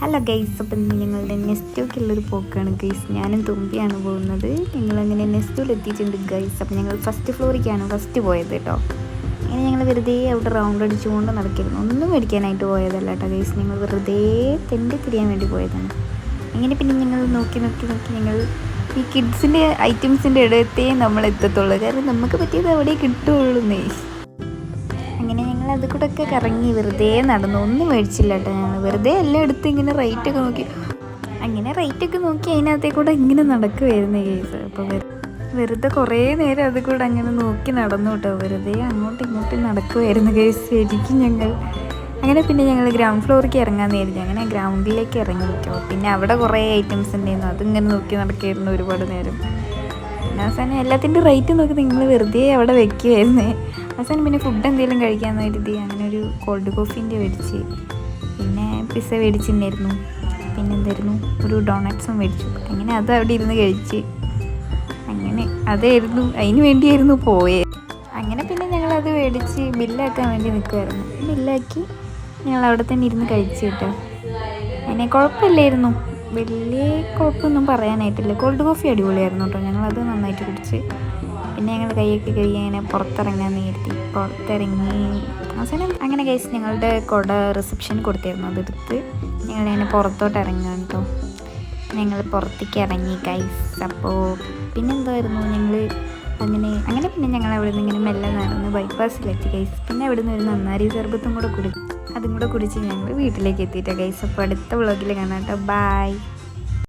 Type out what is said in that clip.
Hello guys, അപ്പം ഞങ്ങളുടെ നെസ്റ്റോക്കുള്ളൊരു പോക്കാണ് ഗൈസ്. ഞാനും തുമ്പിയാണ് പോകുന്നത്. ഞങ്ങളങ്ങനെ നെസ്റ്റോയിൽ എത്തിയിട്ടുണ്ട് ഗൈസ്. അപ്പം ഞങ്ങൾ ഫസ്റ്റ് ഫ്ലോറിലേക്കാണ് പോയത് കേട്ടോ. അങ്ങനെ ഞങ്ങൾ വെറുതെ അവിടെ റൗണ്ട് അടിച്ചുകൊണ്ട് നടക്കിയിരുന്നു. ഒന്നും മേടിക്കാനായിട്ട് പോയതല്ല കേട്ടോ ഗൈസ്. ഞങ്ങൾ വെറുതെ തെണ്ടി തിരിയാൻ വേണ്ടി പോയതാണ്. അങ്ങനെ പിന്നെ ഞങ്ങൾ നോക്കി ഞങ്ങൾ ഈ കിഡ്സിൻ്റെ ഐറ്റംസിൻ്റെ ഇടത്തേ നമ്മൾ എത്തത്തുള്ളൂ. കാരണം നമുക്ക് പറ്റിയത് അവിടെ കിട്ടുകയുള്ളൂന്നേ. അങ്ങനെ ഞങ്ങൾ അത് കൂടെ ഒക്കെ കറങ്ങി വെറുതെ നടന്നു. ഒന്നും മേടിച്ചില്ല കേട്ടോ. ഞങ്ങൾ വെറുതെ എല്ലാം എടുത്ത് ഇങ്ങനെ റേറ്റൊക്കെ നോക്കി അതിനകത്തേ കൂടെ ഇങ്ങനെ നടക്കുമായിരുന്നു കേസ്. അപ്പോൾ വെറുതെ കുറേ നേരം അത് കൂടെ അങ്ങനെ നോക്കി നടന്നു കേട്ടോ. വെറുതെ അങ്ങോട്ടും ഇങ്ങോട്ടും നടക്കുമായിരുന്നു കേസ് ശരിക്കും ഞങ്ങൾ. അങ്ങനെ പിന്നെ ഞങ്ങൾ ഗ്രൗണ്ട് ഫ്ലോറിലേക്ക് ഇറങ്ങാമെന്ന് കരുതി. അങ്ങനെ ഗ്രൗണ്ടിലേക്ക് ഇറങ്ങി കേട്ടോ. പിന്നെ അവിടെ കുറേ ഐറ്റംസ് ഉണ്ടായിരുന്നു. അതിങ്ങനെ നോക്കി നടക്കുകയായിരുന്നു ഒരുപാട് നേരം. പിന്നെ അവസാനം എല്ലാത്തിൻ്റെ റേറ്റ് നോക്കി നിങ്ങൾ വെറുതെ അവിടെ വെക്കുമായിരുന്നേ. അവസാനം പിന്നെ ഫുഡ് എന്തെങ്കിലും കഴിക്കാമെന്ന് കരുതി അങ്ങനെ ഒരു കോൾഡ് കോഫീൻ്റെ മേടിച്ച്, പിന്നെ പിസ്സ മേടിച്ചിട്ടുണ്ടായിരുന്നു, പിന്നെ എന്തായിരുന്നു ഒരു ഡോണറ്റ്സും മേടിച്ചു. അങ്ങനെ അത് അവിടെ ഇരുന്ന് കഴിച്ച് അങ്ങനെ അതായിരുന്നു അതിന് വേണ്ടിയായിരുന്നു പോയത്. അങ്ങനെ പിന്നെ ഞങ്ങളത് മേടിച്ച് ബില്ലാക്കാൻ വേണ്ടി നിൽക്കുമായിരുന്നു. ബില്ലാക്കി ഞങ്ങൾ അവിടെ തന്നെ ഇരുന്ന് കഴിച്ച് കേട്ടോ. അങ്ങനെ കുഴപ്പമില്ലായിരുന്നു, വലിയ കുഴപ്പമൊന്നും പറയാനായിട്ടില്ല. കോൾഡ് കോഫി അടിപൊളിയായിരുന്നു കേട്ടോ. ഞങ്ങളത് നന്നായിട്ട് കുടിച്ച് പിന്നെ ഞങ്ങൾ കൈയൊക്കെ കഴുകി അങ്ങനെ പുറത്തിറങ്ങാൻ നേരത്തി പുറത്തിറങ്ങി അവസാനം അങ്ങനെ കഴിച്ച് ഞങ്ങളുടെ കുട റിസപ്ഷൻ കൊടുത്തിരുന്നു. അതെടുത്ത് ഞങ്ങളങ്ങനെ പുറത്തോട്ട് ഇറങ്ങാൻ കേട്ടോ. ഞങ്ങൾ പുറത്തേക്ക് ഇറങ്ങി കൈസ്. അപ്പോൾ പിന്നെന്തായിരുന്നു ഞങ്ങൾ അങ്ങനെ പിന്നെ ഞങ്ങൾ അവിടെ നിന്ന് ഇങ്ങനെ മെല്ലെ നടന്ന് ബൈപ്പാസിലെത്തി കൈസ്. പിന്നെ അവിടെ നിന്ന് ഒരു നന്നാരി സർബത്തും കൂടെ അതും കൂടെ കുടിച്ച് ഞങ്ങൾ വീട്ടിലേക്ക് എത്തിയിട്ടാണ് കൈസ്. അപ്പോൾ അടുത്ത വ്ളോഗിൽ കാണാം കേട്ടോ. ബൈ.